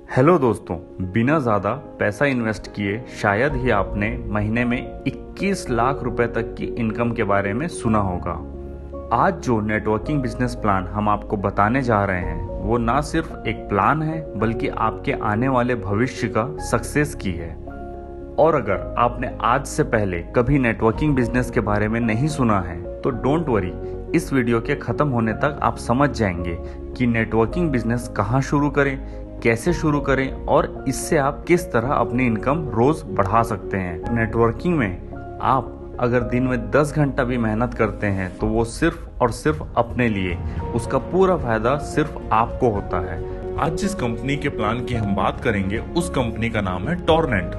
Hello दोस्तों, बिना ज़्यादा पैसा इन्वेस्ट किए शायद ही आपने महीने में 21 लाख रुपए तक की इनकम के बारे में सुना होगा। आज जो नेटवर्किंग बिजनेस प्लान हम आपको बताने जा रहे हैं वो ना सिर्फ एक प्लान है बल्कि आपके आने वाले भविष्य का सक्सेस की है। और अगर आपने आज से पहले कभी नेटवर्किंग बिजनेस के बारे में नहीं सुना है तो डोंट वरी, इस वीडियो के ख़त्म होने तक आप समझ जाएंगे कि नेटवर्किंग बिजनेस कहाँ शुरू करें, कैसे शुरू करें और इससे आप किस तरह अपनी इनकम रोज बढ़ा सकते हैं। नेटवर्किंग में आप अगर दिन में 10 घंटा भी मेहनत करते हैं तो वो सिर्फ और सिर्फ अपने लिए, उसका पूरा फायदा सिर्फ आपको होता है। आज जिस कंपनी के प्लान की हम बात करेंगे उस कंपनी का नाम है टॉरनेंट।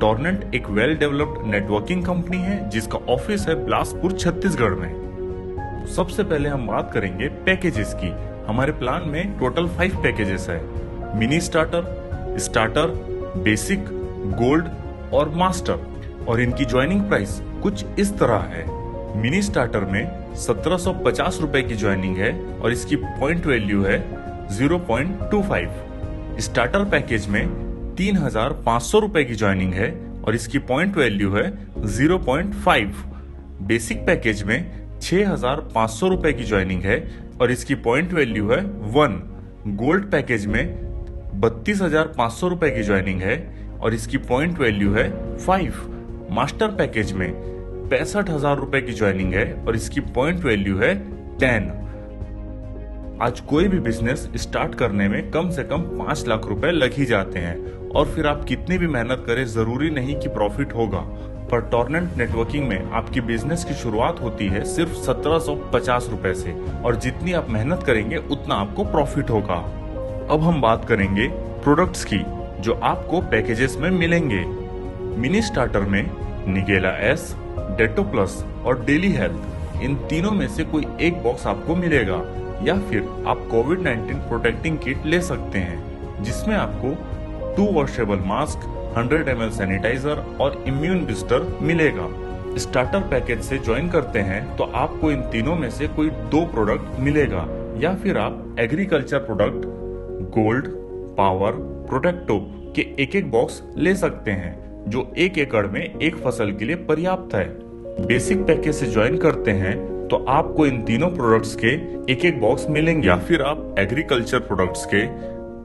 टॉरनेंट एक वेल डेवलप्ड नेटवर्किंग कंपनी है जिसका ऑफिस है बिलासपुर छत्तीसगढ़ में। सबसे पहले हम बात करेंगे पैकेजेस की। हमारे प्लान में टोटल 5 पैकेजेस है: mini starter, starter, basic, gold और मास्टर। और इनकी ज्वाइनिंग प्राइस कुछ इस तरह है। मिनी स्टार्टर में 1750 रुपए की ज्वाइनिंग है और इसकी पॉइंट वैल्यू है 0.25। स्टार्टर पैकेज में 3500 रुपए की ज्वाइनिंग है और इसकी पॉइंट वैल्यू है 0.5। बेसिक पैकेज में 6500 रुपए की ज्वाइनिंग है और इसकी पॉइंट वैल्यू है 1। गोल्ड पैकेज में 32,500 रुपए की ज्वाइनिंग है और इसकी पॉइंट वैल्यू है 5। मास्टर पैकेज में 65,000 रुपए की ज्वाइनिंग है और इसकी पॉइंट वैल्यू है 10। आज कोई भी बिजनेस स्टार्ट करने में कम से कम 5 लाख रुपए लग ही जाते हैं और फिर आप कितनी भी मेहनत करें जरूरी नहीं कि प्रॉफिट होगा। पर टॉरनेंट नेटवर्किंग में आपकी बिजनेस की शुरुआत होती है सिर्फ 1750 रुपए से और जितनी आप मेहनत करेंगे उतना आपको प्रॉफिट होगा। अब हम बात करेंगे प्रोडक्ट्स की जो आपको पैकेजेस में मिलेंगे। मिनी स्टार्टर में निगेला एस, डेटो प्लस और डेली हेल्थ, इन तीनों में से कोई एक बॉक्स आपको मिलेगा। या फिर आप कोविड-19 प्रोटेक्टिंग किट ले सकते हैं जिसमें आपको 2 वॉशेबल मास्क, 100 ml सैनिटाइजर और इम्यून बूस्टर मिलेगा। स्टार्टर पैकेज से ज्वाइन करते हैं तो आपको इन तीनों में से कोई 2 प्रोडक्ट मिलेगा। या फिर आप एग्रीकल्चर प्रोडक्ट, गोल्ड, पावर, प्रोटेक्टो के एक बॉक्स ले सकते हैं जो 1 एकड़ में एक फसल के लिए पर्याप्त है। बेसिक पैकेज से ज्वाइन करते हैं तो आपको इन तीनों प्रोडक्ट्स के एक बॉक्स मिलेंगे। या फिर आप एग्रीकल्चर प्रोडक्ट्स के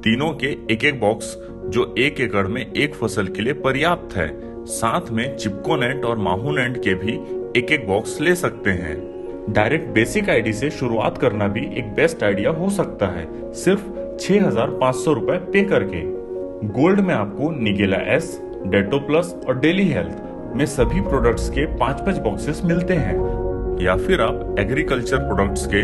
तीनों के एक बॉक्स जो 1 एकड़ में एक फसल के लिए पर्याप्त है, साथ में चिपको नेट और माहू नेट के भी एक बॉक्स ले सकते हैं। डायरेक्ट बेसिक आईडी से शुरुआत करना भी एक बेस्ट आइडिया हो सकता है, सिर्फ 6500 रुपए पे करके। गोल्ड में आपको निगेला एस, डेटो प्लस और डेली हेल्थ में सभी प्रोडक्ट्स के 5-5 बॉक्सेस मिलते हैं। या फिर आप एग्रीकल्चर प्रोडक्ट्स के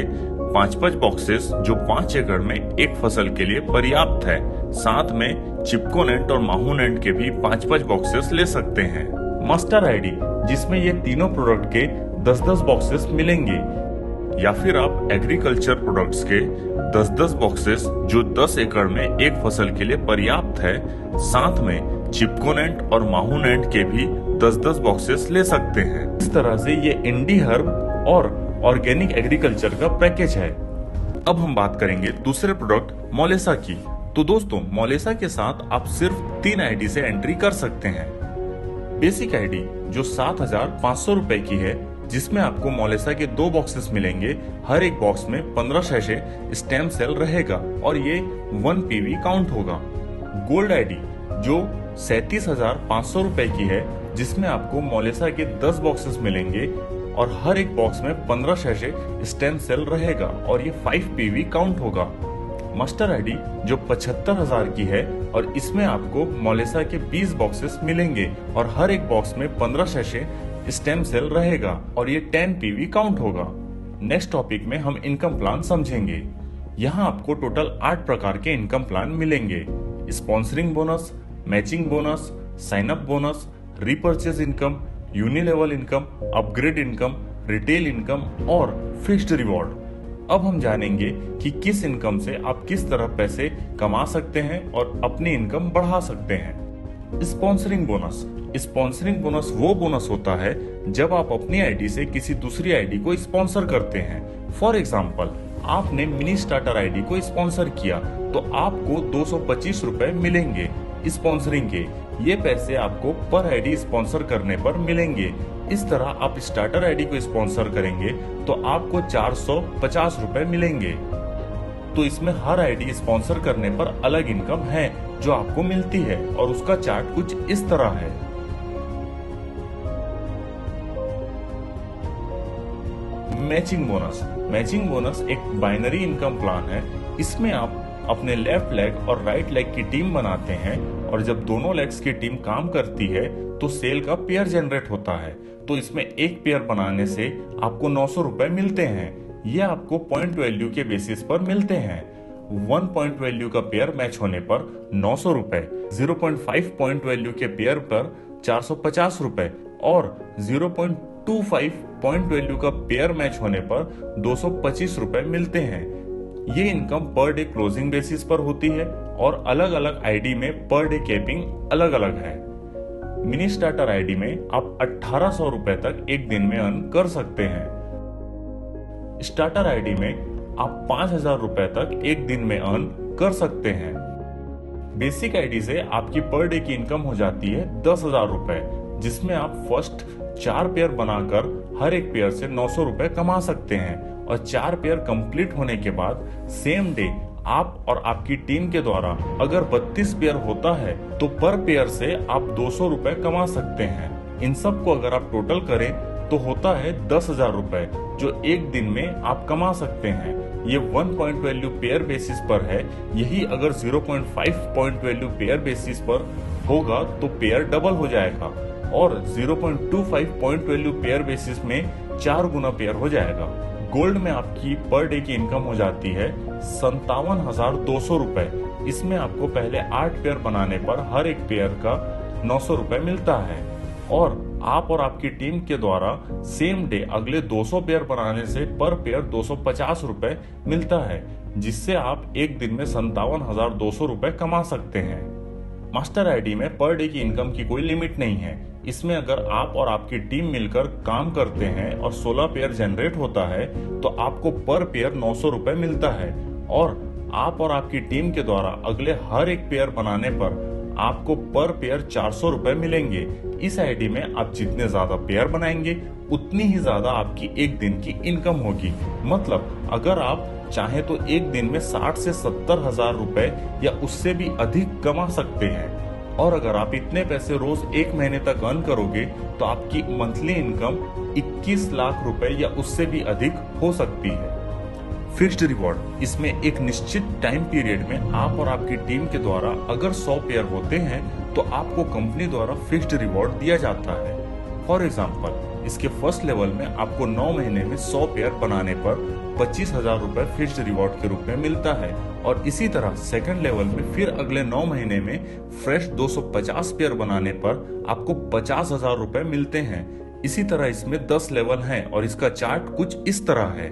5-5 बॉक्सेस जो 5 एकड़ में एक फसल के लिए पर्याप्त है, साथ में चिपको नेट और माहू नेट के भी 5-5 बॉक्सेस ले सकते हैं। मास्टर आईडी जिसमें ये तीनों प्रोडक्ट के 10-10 बॉक्सेस मिलेंगे। या फिर आप एग्रीकल्चर प्रोडक्ट्स के 10-10 बॉक्सेस जो 10 एकड़ में एक फसल के लिए पर्याप्त है, साथ में चिपको नेट और माहू नेट के भी 10-10 बॉक्सेस ले सकते हैं। इस तरह से ये इंडी हर्ब और ऑर्गेनिक एग्रीकल्चर का पैकेज है। अब हम बात करेंगे दूसरे प्रोडक्ट मोलेसा की। तो दोस्तों, मोलेसा के साथ आप सिर्फ 3 आईडी से एंट्री कर सकते हैं। बेसिक आईडी जो 7500 रुपए की है, जिसमें आपको मोलेसा के 2 बॉक्सेस मिलेंगे। हर एक बॉक्स में 15 शैशे स्टेम सेल रहेगा और ये 1 पीवी काउंट होगा। गोल्ड आईडी जो 37,500 रुपए की है, जिसमें आपको मोलेसा के 10 बॉक्सेस मिलेंगे और हर एक बॉक्स में 15 शैशे स्टेम सेल रहेगा और ये 5 पीवी काउंट होगा। मास्टर आईडी जो 75,000 की है और इसमें आपको मोलेसा के 20 बॉक्सेस मिलेंगे और हर एक बॉक्स में 15 शैशे स्टेम सेल रहेगा और ये 10 पीवी काउंट होगा। नेक्स्ट टॉपिक में हम इनकम प्लान समझेंगे। यहाँ आपको टोटल 8 प्रकार के इनकम प्लान मिलेंगे: sponsoring bonus, matching bonus, sign up bonus, repurchase income, unilevel income, upgrade income, retail income और फिक्स्ड रिवॉर्ड। अब हम जानेंगे कि किस इनकम से आप किस तरह पैसे कमा सकते हैं और अपनी इनकम बढ़ा सकते हैं। Sponsoring bonus. स्पॉन्सरिंग बोनस वो बोनस होता है जब आप अपनी आईडी से किसी दूसरी आईडी को स्पॉन्सर करते हैं। फॉर एग्जाम्पल, आपने मिनी स्टार्टर आईडी को स्पॉन्सर किया तो आपको 225 रुपए मिलेंगे स्पॉन्सरिंग के। ये पैसे आपको पर आईडी स्पॉन्सर करने पर मिलेंगे। इस तरह आप स्टार्टर आईडी को स्पॉन्सर करेंगे तो आपको 450 रुपए मिलेंगे। तो इसमें हर आईडी स्पॉन्सर करने पर अलग इनकम है जो आपको मिलती है और उसका चार्ट कुछ इस तरह है। मैचिंग बोनस एक बाइनरी इनकम प्लान है। इसमें आप अपने लेफ्ट लेग और राइट लेग की टीम बनाते हैं और जब दोनों लेग्स की टीम काम करती है तो सेल का पेयर जनरेट होता है। तो इसमें एक पेयर बनाने से आपको 900 रुपए मिलते हैं। ये आपको पॉइंट वैल्यू के बेसिस पर मिलते हैं। 1 पॉइंट वैल्यू का पेयर मैच होने पर 900 रुपए, 0.5 पॉइंट वैल्यू के पेयर पर 450 रुपए और 0.25 पॉइंट वैल्यू का पेयर मैच होने पर 225 रुपए मिलते हैं। ये income per day closing basis पर होती है और अलग अलग आईडी में पर डे कैपिंग अलग अलग है। मिनी स्टार्टर आईडी में आप 1800 रुपए तक एक दिन में अर्न कर सकते हैं। स्टार्टर आईडी में आप 5000 रुपए तक एक दिन में अर्न कर सकते हैं। बेसिक आईडी से आपकी पर डे की इनकम हो जाती है 10,000 रुपए, जिसमें आप फर्स्ट 4 पेयर बनाकर हर एक पेयर से 900 रुपए कमा सकते हैं और 4 पेयर कंप्लीट होने के बाद सेम डे आप और आपकी टीम के द्वारा अगर 32 पेयर होता है तो पर पेयर से आप 200 रुपए कमा सकते हैं। इन सब को अगर आप टोटल करें तो होता है 10,000 रुपए जो एक दिन में आप कमा सकते हैं। ये 1 पॉइंट वैल्यू पेयर बेसिस पर है। यही अगर 0.5 पॉइंट वैल्यू पेयर बेसिस पर होगा तो पेयर डबल हो जाएगा और 0.25 पॉइंट वैल्यू पेयर बेसिस में 4 गुना पेयर हो जाएगा। गोल्ड में आपकी पर डे की इनकम हो जाती है 57,200 रुपए। इसमें आपको पहले 8 पेयर बनाने पर हर एक पेयर का 900 रुपए मिलता है और आप और आपकी टीम के द्वारा सेम डे अगले 200 पेयर बनाने से पर पेयर 250 रुपए मिलता है, जिससे आप एक दिन में 57,200 रुपए कमा सकते हैं। मास्टर आईडी में पर डे की इनकम की कोई लिमिट नहीं है। इसमें अगर आप और आपकी टीम मिलकर काम करते हैं और 16 पेयर जनरेट होता है तो आपको पर पेयर 900 रुपए मिलता है और आप और आपकी टीम के द्वारा अगले हर एक पेयर बनाने पर आपको पर पेयर 400 रुपए मिलेंगे। इस आईडी में आप जितने ज्यादा पेयर बनाएंगे उतनी ही ज्यादा आपकी एक दिन की इनकम होगी। मतलब अगर आप चाहे तो एक दिन में 60 से 70 हजार रुपए या उससे भी अधिक कमा सकते हैं और अगर आप इतने पैसे रोज एक महीने तक अर्न करोगे तो आपकी मंथली इनकम 21 लाख रुपए या उससे भी अधिक हो सकती है। फिक्स्ड रिवॉर्ड, इसमें एक निश्चित टाइम पीरियड में आप और आपकी टीम के द्वारा अगर 100 पेयर होते हैं तो आपको कंपनी द्वारा फिक्स्ड रिवॉर्ड दिया जाता है। फॉर एग्जाम्पल, इसके फर्स्ट लेवल में आपको 9 महीने में 100 पेयर बनाने पर 25,000 रुपए फिक्स्ड रिवॉर्ड के रूप में मिलता है और इसी तरह सेकंड लेवल में फिर अगले 9 महीने में फ्रेश 250 पेयर बनाने पर आपको 50,000 रुपए मिलते हैं। इसी तरह इसमें 10 लेवल हैं और इसका चार्ट कुछ इस तरह है।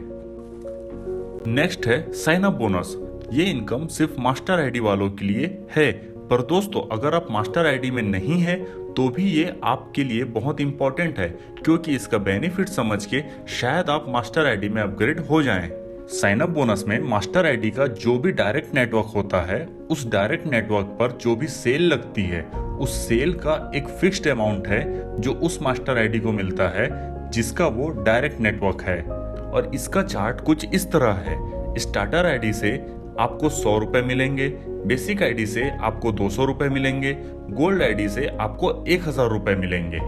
नेक्स्ट है साइन अप बोनस। ये इनकम सिर्फ मास्टर आईडी वालों के लिए है, पर दोस्तों अगर आप मास्टर आईडी में नहीं है तो भी ये आपके लिए बहुत इंपॉर्टेंट है, क्योंकि इसका बेनिफिट समझ के शायद आप मास्टर आईडी में अपग्रेड हो जाएं। साइन अप बोनस में मास्टर आईडी का जो भी डायरेक्ट नेटवर्क होता है उस डायरेक्ट नेटवर्क पर जो भी सेल लगती है उस सेल का एक फिक्स्ड अमाउंट है जो उस मास्टर आईडी को मिलता है जिसका वो डायरेक्ट नेटवर्क है। और इसका चार्ट कुछ इस तरह है। स्टार्टर आईडी से आपको 100 रुपए मिलेंगे, बेसिक आईडी से आपको 200 रुपए मिलेंगे, गोल्ड आईडी से आपको 1000 रुपए मिलेंगे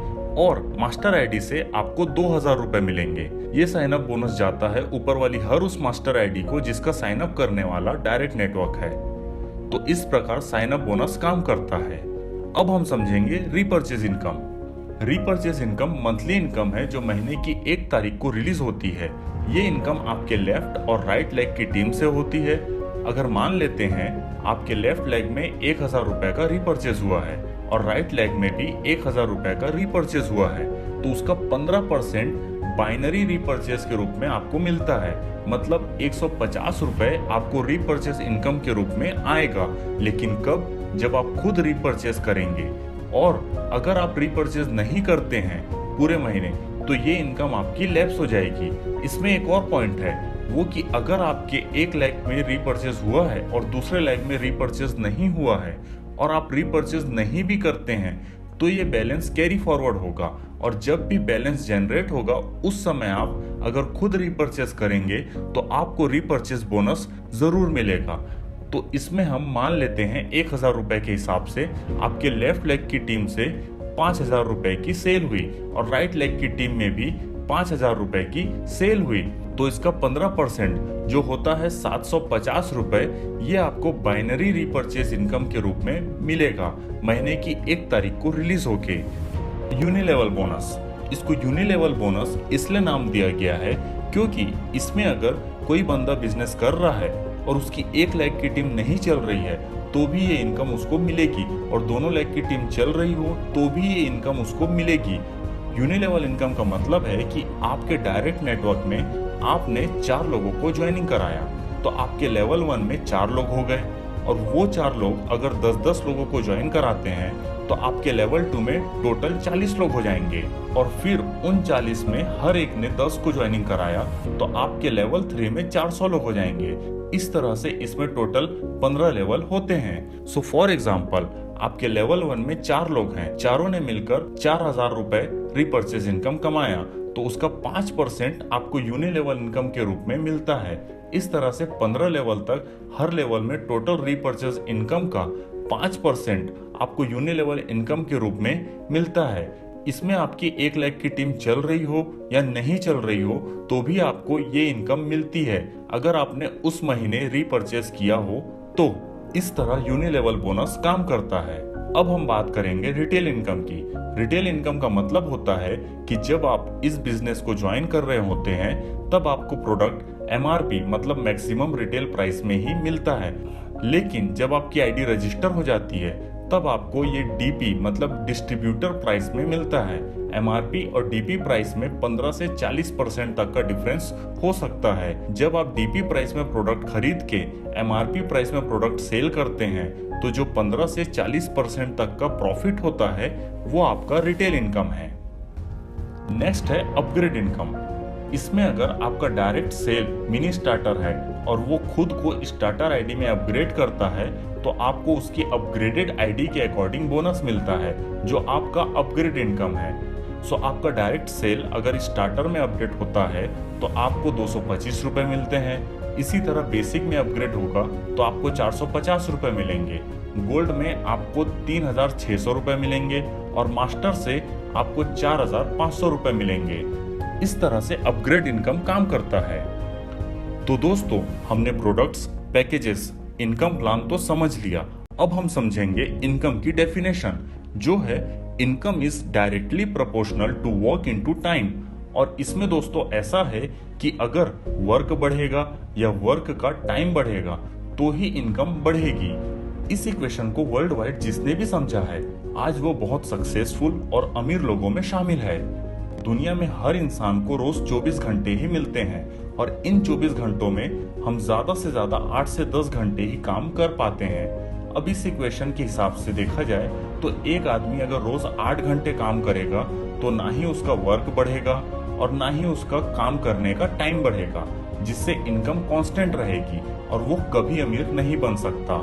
और मास्टर आईडी से आपको 2000 रुपए मिलेंगे। ये साइन अप बोनस जाता है ऊपर वाली हर उस मास्टर आईडी को जिसका साइन अप करने वाला डायरेक्ट नेटवर्क है। तो इस प्रकार साइन अप बोनस काम करता है। अब हम समझेंगे repurchase income. Repurchase income monthly income है जो महीने की 1 तारीख को रिलीज होती है। ये इनकम आपके लेफ्ट और राइट लेग की टीम से होती है। अगर मान लेते हैं आपके लेफ्ट लेग में 1000 रुपए का रीपर्चेज हुआ है और राइट लेग में भी 1000 रुपए का रीपर्चेज हुआ है तो उसका 15% बाइनरी रीपर्चेज के रूप में आपको मिलता है। मतलब 150 रुपए आपको रीपर्चेज इनकम के रूप में आएगा। लेकिन कब? जब आप खुद रीपर्चेज करेंगे। और अगर आप रीपर्चेज नहीं करते हैं पूरे महीने तो ये इनकम आपकी लैप्स हो जाएगी। इसमें एक और पॉइंट है, वो कि अगर आपके एक लेग में रीपर्चेज हुआ है और दूसरे लेग में रीपर्चेज नहीं हुआ है और आप रीपर्चेज नहीं भी करते हैं तो ये बैलेंस कैरी फॉरवर्ड होगा, और जब भी बैलेंस जनरेट होगा उस समय आप अगर खुद रीपर्चेज करेंगे तो आपको रीपर्चेज बोनस जरूर मिलेगा। तो इसमें हम मान लेते हैं 1000 रुपए के हिसाब से आपके लेफ्ट लेग की टीम से 5000 रुपए की सेल हुई और राइट लेग की टीम में भी 5000 रुपए की सेल हुई, तो इसका 15% जो होता है 750 रुपए, ये आपको बाइनरी रीपर्चेज इनकम के रूप में मिलेगा महीने की 1 तारीख को रिलीज होके। यूनिलेवल बोनस, इसको यूनिलेवल बोनस इसलिए नाम दिया गया है क्योंकि इसमें अगर कोई बंदा बिजनेस कर रहा है और उसकी एक लेग की टीम नहीं चल रही है तो भी ये इनकम उसको मिलेगी, और दोनों लेग की टीम चल रही हो तो भी ये इनकम उसको मिलेगी। यूनिलेवल इनकम का मतलब है कि आपके डायरेक्ट नेटवर्क में आपने 4 लोगों को ज्वाइनिंग कराया तो आपके लेवल 1 में 4 लोग हो गए, और वो 4 लोग अगर 10-10 लोगों को ज्वाइन कराते हैं तो आपके लेवल 2 में टोटल 40 लोग हो जाएंगे, और फिर उन 40 में हर एक ने 10 को ज्वाइनिंग कराया तो आपके लेवल 3 में 400 लोग हो जाएंगे। इस तरह से इसमें टोटल 15 लेवल होते हैं। सो फॉर एग्जाम्पल आपके लेवल 1 में 4 लोग हैं, चारों ने मिलकर 4000 रुपए रीपर्चेज इनकम कमाया तो उसका 5% आपको यूनिलेवल इनकम के रूप में मिलता है। इस तरह से 15 लेवल तक हर लेवल में टोटल रीपर्चेज इनकम का 5% आपको यूनिलेवल इनकम के रूप में मिलता है। इसमें आपकी एक लेग की टीम चल रही हो या नहीं चल रही हो तो भी आपको ये इनकम मिलती है अगर आपने उस महीने रीपर्चेज किया हो तो। इस तरह यूनिलेवल बोनस काम करता है। अब हम बात करेंगे रिटेल इनकम की। रिटेल इनकम का मतलब होता है कि जब आप इस बिजनेस को ज्वाइन कर रहे होते हैं तब आपको प्रोडक्ट MRP मतलब मैक्सिमम रिटेल प्राइस में ही मिलता है, लेकिन जब आपकी आईडी रजिस्टर हो जाती है तब आपको ये DP मतलब डिस्ट्रीब्यूटर प्राइस में मिलता है। MRP और DP प्राइस में 15 से 40% तक का डिफरेंस हो सकता है। जब आप DP प्राइस में प्रोडक्ट खरीद के MRP प्राइस में प्रोडक्ट सेल करते हैं तो जो 15 से 40% तक का प्रॉफिट होता है वो आपका रिटेल इनकम है। नेक्स्ट है अपग्रेड इनकम। इसमें अगर आपका डायरेक्ट सेल मिनी स्टार्टर है और वो खुद को स्टार्टर आईडी में अपग्रेड करता है तो आपको उसकी अपग्रेडेड आईडी के अकॉर्डिंग बोनस मिलता है जो आपका अपग्रेड इनकम है। सो आपका डायरेक्ट सेल अगर स्टार्टर में अपडेट होता है तो आपको 225 रुपए मिलते हैं। इसी तरह बेसिक में अपग्रेड होगा तो आपको 450 रुपए मिलेंगे। गोल्ड में आपको 3600 रुपए मिलेंगे और मास्टर से आपको 4500 रुपए मिलेंगे। इस तरह से अपग्रेड इनकम काम करता है। तो दोस्तों हमने प्रोडक्ट्स, पैकेजेस, इनकम प्लान तो समझ लिया। अब हम समझेंगे इनकम की डेफिनेशन जो है income is directly proportional to work into time. और इसमें दोस्तों ऐसा है कि अगर वर्क बढ़ेगा या वर्क का टाइम बढ़ेगा तो ही इनकम बढ़ेगी। इस इक्वेशन को वर्ल्ड वाइड जिसने भी समझा है आज वो बहुत सक्सेसफुल और अमीर लोगों में शामिल है। दुनिया में हर इंसान को रोज 24 घंटे ही मिलते हैं और इन 24 घंटों में हम ज्यादा से ज्यादा 8 से 10 घंटे ही काम कर पाते हैं। अब इस इक्वेशन के हिसाब से देखा जाए तो एक आदमी अगर रोज 8 घंटे काम करेगा तो ना ही उसका वर्क बढ़ेगा और ना ही उसका काम करने का टाइम बढ़ेगा, जिससे इनकम कांस्टेंट रहेगी और वो कभी अमीर नहीं बन सकता।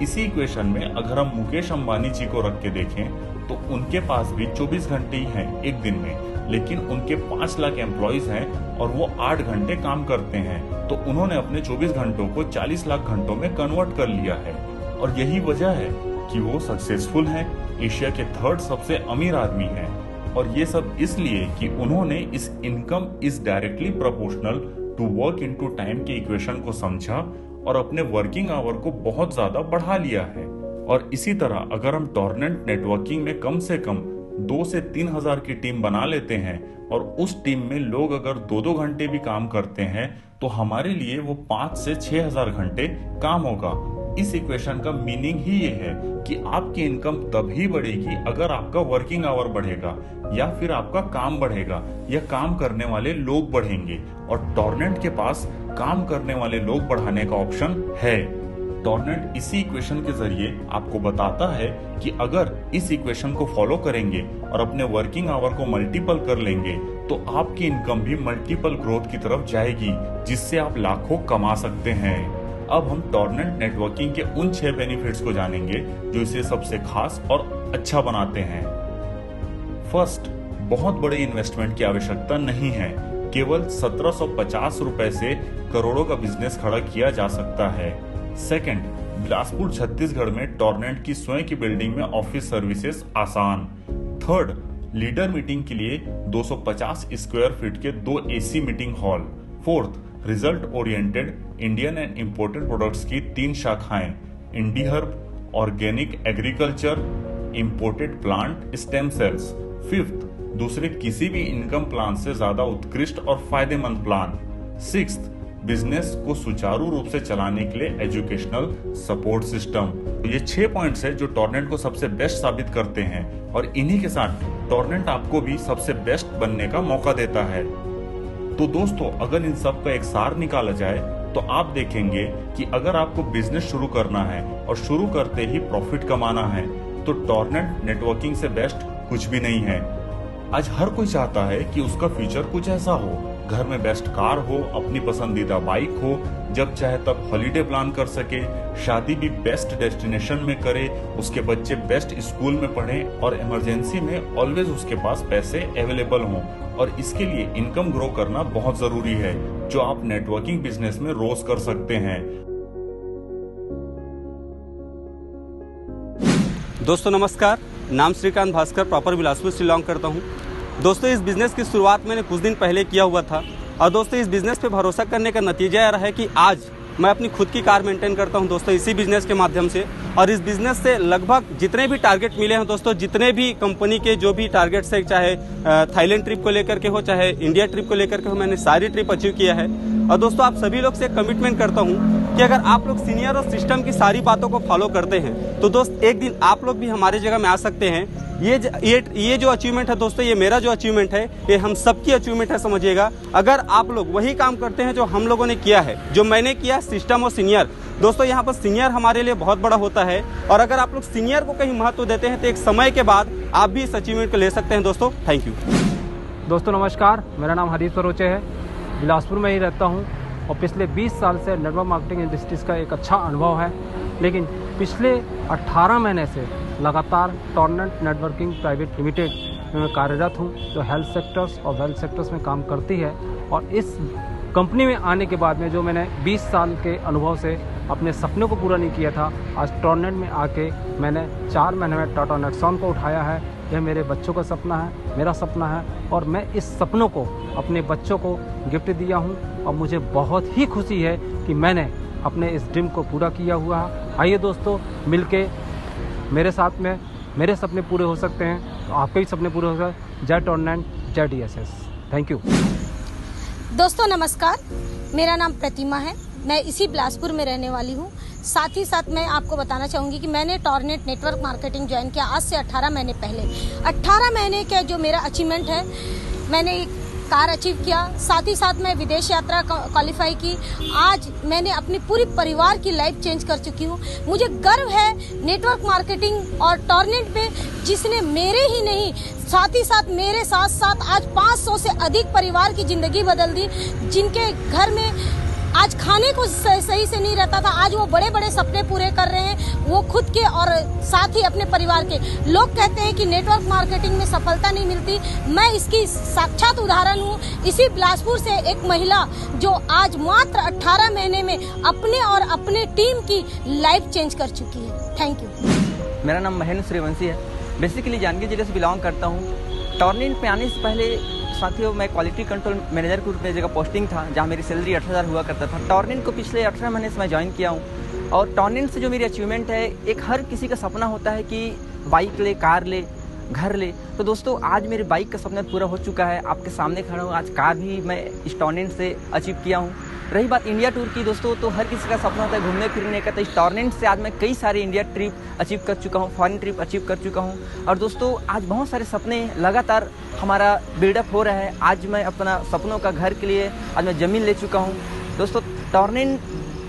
इसी इक्वेशन में अगर हम मुकेश अंबानी जी को रख के देखें तो उनके पास भी 24 घंटे ही हैं एक दिन में, लेकिन उनके 5 लाख एम्प्लॉइज हैं और वो 8 घंटे काम करते हैं। तो उन्होंने अपने 24 घंटों को 40 लाख घंटों में कन्वर्ट कर लिया है और यही वजह है कि वो सक्सेसफुल हैं, एशिया के 3rd सबसे अमीर आदमी हैं। और ये सब इसलिए कि उन्होंने इस income is directly proportional to work into time के इक्वेशन को समझा और अपने वर्किंग आवर को बहुत ज्यादा बढ़ा लिया है। और इसी तरह अगर हम टॉर्नेंट नेटवर्किंग में कम से कम 2 से 3 हजार की टीम बना लेते हैं और उस टीम में लोग अगर 2-2 घंटे भी काम करते हैं तो हमारे लिए वो 5 से 6 हजार घंटे काम होगा। इस इक्वेशन का मीनिंग ही ये है कि आपकी इनकम तभी बढ़ेगी अगर आपका वर्किंग आवर बढ़ेगा या फिर आपका काम बढ़ेगा या काम करने वाले लोग बढ़ेंगे। और टॉर्नेंट के पास काम करने वाले लोग बढ़ाने का ऑप्शन है। टॉर्नेंट इसी इक्वेशन के जरिए आपको बताता है कि अगर इस इक्वेशन को फॉलो करेंगे और अपने वर्किंग आवर को मल्टीपल कर लेंगे तो आपकी इनकम भी मल्टीपल ग्रोथ की तरफ जाएगी, जिससे आप लाखों कमा सकते हैं। अब हम टॉर्नेंट नेटवर्किंग के उन 6 बेनिफिट्स को जानेंगे जो इसे सबसे खास और अच्छा बनाते हैं। फर्स्ट, बहुत बड़े इन्वेस्टमेंट की आवश्यकता नहीं है। केवल 1750 रुपए से करोड़ों का बिजनेस खड़ा किया जा सकता है। सेकंड, बिलासपुर छत्तीसगढ़ में टॉर्नेंट की स्वयं की बिल्डिंग में ऑफिस सर्विसेज आसान। थर्ड, लीडर मीटिंग के लिए 250 स्क्वायर फीट के 2 AC meeting hall. Fourth, result oriented Indian and imported products की 3 शाखाएं, इंडीहर्ब, organic agriculture, imported plant stem cells. Fifth, दूसरे किसी भी इनकम प्लान से ज्यादा उत्कृष्ट और फायदेमंद प्लान। सिक्स्थ, बिजनेस को सुचारू रूप से चलाने के लिए एजुकेशनल सपोर्ट सिस्टम। ये 6 पॉइंट्स है जो टॉर्नेंट को सबसे बेस्ट साबित करते हैं, और इन्हीं के साथ टॉर्नेंट आपको भी सबसे बेस्ट बनने का मौका देता है। तो दोस्तों, अगर इन सब का एक सार निकाला जाए तो आप देखेंगे कि अगर आपको बिजनेस शुरू करना है और शुरू करते ही प्रॉफिट कमाना है तो टॉर्नेंट नेटवर्किंग से बेस्ट कुछ भी नहीं है। आज हर कोई चाहता है कि उसका फ्यूचर कुछ ऐसा हो, घर में बेस्ट कार हो, अपनी पसंदीदा बाइक हो, जब चाहे तब हॉलीडे प्लान कर सके, शादी भी बेस्ट डेस्टिनेशन में करे, उसके बच्चे बेस्ट स्कूल में पढ़ें और इमरजेंसी में ऑलवेज उसके पास पैसे अवेलेबल हों। और इसके लिए इनकम ग्रो करना बहुत जरूरी है, जो आप नेटवर्किंग बिजनेस में रोज कर सकते हैं। दोस्तों नमस्कार, नाम श्रीकांत भास्कर, प्रॉपर बिलासपुर से बिलोंग करता हूं। दोस्तों, इस बिज़नेस की शुरुआत मैंने कुछ दिन पहले किया हुआ था, और दोस्तों इस बिज़नेस पे भरोसा करने का नतीजा यह रहा है कि आज मैं अपनी खुद की कार मेंटेन करता हूं दोस्तों, इसी बिज़नेस के माध्यम से। और इस बिज़नेस से लगभग जितने भी टारगेट मिले हैं दोस्तों, जितने भी कंपनी के जो भी टारगेट्स है, चाहे थाईलैंड ट्रिप को लेकर के हो, चाहे इंडिया ट्रिप को लेकर के हो, मैंने सारी ट्रिप अचीव किया है। और दोस्तों, आप सभी लोग से कमिटमेंट करता हूं कि अगर आप लोग सीनियर और सिस्टम की सारी बातों को फॉलो करते हैं तो दोस्त एक दिन आप लोग भी हमारी जगह में आ सकते हैं। ये जो अचीवमेंट है दोस्तों, ये मेरा जो अचीवमेंट है, ये हम सबकी अचीवमेंट है, समझिएगा। अगर आप लोग वही काम करते हैं जो हम लोगों ने किया है, जो मैंने किया, सिस्टम और सीनियर, दोस्तों यहाँ पर सीनियर हमारे लिए बहुत बड़ा होता है। और अगर आप लोग सीनियर को कहीं महत्व देते हैं तो एक समय के बाद आप भी इस अचीवमेंट को ले सकते हैं दोस्तों। Thank you. दोस्तों नमस्कार, मेरा नाम हरीश सरोचे है, बिलासपुर में ही रहता हूँ और पिछले 20 साल से नेटवर्क मार्केटिंग इंडस्ट्रीज़ का एक अच्छा अनुभव है। लेकिन पिछले 18 महीने से लगातार टॉर्नेंट नेटवर्किंग प्राइवेट लिमिटेड में मैं कार्यरत हूँ, जो हेल्थ सेक्टर्स और वेल्थ सेक्टर्स में काम करती है। और इस कंपनी में आने के बाद में जो मैंने 20 साल के अनुभव से अपने सपनों को पूरा नहीं किया था, आज टॉर्नेंट में आके मैंने 4 महीने में टाटा नेक्सॉन को उठाया है। यह मेरे बच्चों का सपना है, मेरा सपना है, और मैं इस सपनों को अपने बच्चों को गिफ्ट दिया हूँ। और मुझे बहुत ही खुशी है कि मैंने अपने इस ड्रीम को पूरा किया हुआ है। आइए दोस्तों, मिलके मेरे साथ में मेरे सपने पूरे हो सकते हैं, तो आपके भी सपने पूरे हो सकते हैं। जय टॉर्नेंट, जय DSS। Thank you. दोस्तों नमस्कार, मेरा नाम प्रतिमा है, मैं इसी बिलासपुर में रहने वाली हूँ। साथ ही साथ मैं आपको बताना चाहूँगी कि मैंने टॉर्नेट नेटवर्क मार्केटिंग ज्वाइन किया आज से 18 महीने पहले। 18 महीने का जो मेरा अचीवमेंट है, मैंने एक कार अचीव किया, साथ ही साथ मैं विदेश यात्रा क्वालिफाई की। आज मैंने अपनी पूरी परिवार की लाइफ चेंज कर चुकी हूँ। मुझे गर्व है नेटवर्क मार्केटिंग और टॉर्नेट पे, जिसने मेरे ही नहीं साथ ही साथ मेरे साथ साथ आज 500 से अधिक परिवार की जिंदगी बदल दी। जिनके घर में आज खाने को सही से नहीं रहता था, आज वो बड़े बड़े सपने पूरे कर रहे हैं, वो खुद के और साथ ही अपने परिवार के। लोग कहते हैं कि नेटवर्क मार्केटिंग में सफलता नहीं मिलती, मैं इसकी साक्षात उदाहरण हूँ। इसी बिलासपुर से एक महिला जो आज मात्र 18 महीने में अपने और अपने टीम की लाइफ चेंज कर चुकी है। Thank you. मेरा नाम महेंद्र सूर्यवंशी है, बेसिकली जांजगीर जिले से बिलोंग करता हूँ। टॉर्नेंट में आने से पहले साथियों, मैं क्वालिटी कंट्रोल मैनेजर के रूप में जगह पोस्टिंग था, जहाँ मेरी सैलरी 8,000 हुआ करता था। टॉर्नेंट को पिछले 18 महीने से मैं ज्वाइन किया हूँ। और टॉर्नेंट से जो मेरी अचीवमेंट है, एक हर किसी का सपना होता है कि बाइक ले, कार ले, घर ले। तो दोस्तों, आज मेरे बाइक का सपना पूरा हो चुका है, आपके सामने खड़ा हूँ। आज कार भी मैं इस टॉर्नेंट से अचीव किया हूँ। रही बात इंडिया टूर की दोस्तों, तो हर किसी का सपना होता है घूमने फिरने का। तो इस टॉर्नेंट से आज मैं कई सारे इंडिया ट्रिप अचीव कर चुका हूँ, फॉरेन ट्रिप अचीव कर चुका हूँ। और दोस्तों, आज बहुत सारे सपने लगातार हमारा बिल्डअप हो रहा है। आज मैं अपना सपनों का घर के लिए आज मैं ज़मीन ले चुका हूँ। दोस्तों, टॉर्नेंट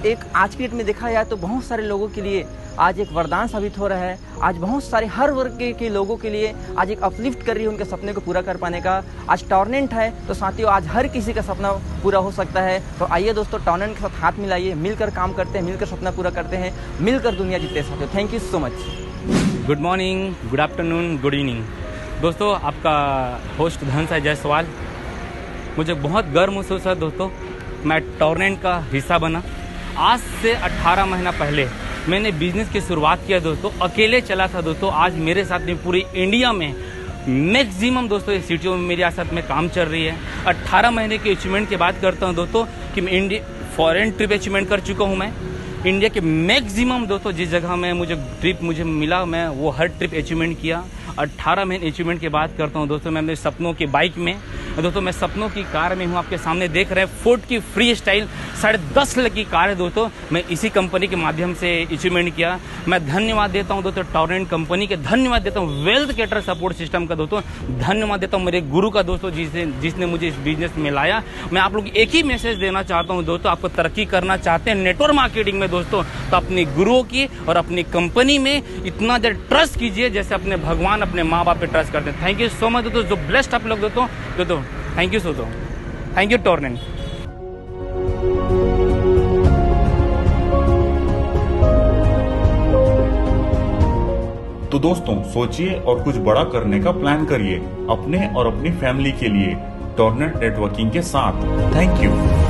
एक आज की डेट में देखा जाए तो बहुत सारे लोगों के लिए आज एक वरदान साबित हो रहा है। आज बहुत सारे हर वर्ग के लोगों के लिए आज एक अपलिफ्ट कर रही है उनके सपने को पूरा कर पाने का। आज टॉर्नेंट है तो साथियों आज हर किसी का सपना पूरा हो सकता है। तो आइए दोस्तों, टॉर्नेंट के साथ हाथ मिलाइए, मिलकर काम करते हैं, मिलकर सपना पूरा करते हैं, मिलकर दुनिया जीतते हैं साथियों। Thank you so much. Good morning, good afternoon, good evening दोस्तों, आपका होस्ट धनसाय जायसवाल। मुझे बहुत गर्व महसूस है दोस्तों, मैं टॉर्नेंट का हिस्सा बना। आज से 18 महीना पहले मैंने बिजनेस की शुरुआत किया दोस्तों, अकेले चला था दोस्तों। आज मेरे साथ में पूरी इंडिया में मैक्सिमम दोस्तों ये सिटियों में मेरे साथ में काम चल रही है। 18 महीने के अचीवमेंट की बात करता हूँ दोस्तों कि मैं फॉरेन ट्रिप अचीवमेंट कर चुका हूँ। मैं इंडिया के मैक्सिमम दोस्तों जिस जगह में मुझे मिला, मैं वो हर ट्रिप अचीवमेंट किया। 18 महीने अचीवमेंट की बात करता हूँ दोस्तों, मैं अपने सपनों की बाइक में दोस्तों, मैं सपनों की कार में हूँ। आपके सामने देख रहे हैं फोर्ड की फ्री स्टाइल 10.5 लाख की कार है दोस्तों। मैं इसी कंपनी के माध्यम से अचीवमेंट किया। मैं धन्यवाद देता हूँ दोस्तों टॉर्नेंट कंपनी के, धन्यवाद देता हूँ वेल्थ कैटर सपोर्ट सिस्टम का दोस्तों, धन्यवाद देता हूँ मेरे गुरु का दोस्तों, जिसने मुझे इस बिजनेस में लाया। मैं आप लोग एक ही मैसेज देना चाहता हूँ दोस्तों, आपको तरक्की करना चाहते हैं नेटवर्क मार्केटिंग में दोस्तों, तो अपने गुरुओं की और अपनी कंपनी में इतना देर ट्रस्ट कीजिए जैसे अपने भगवान अपने माँ बाप पे ट्रस्ट करते हैं। थैंक यू सो मच दोस्तों, जो ब्लेस्ड आप लोग दोस्तों, थैंक यू दोस्तों, थैंक यू टॉर्नेंट। तो दोस्तों सोचिए और कुछ बड़ा करने का प्लान करिए अपने और अपनी फैमिली के लिए टॉर्नेट नेटवर्किंग के साथ। Thank you.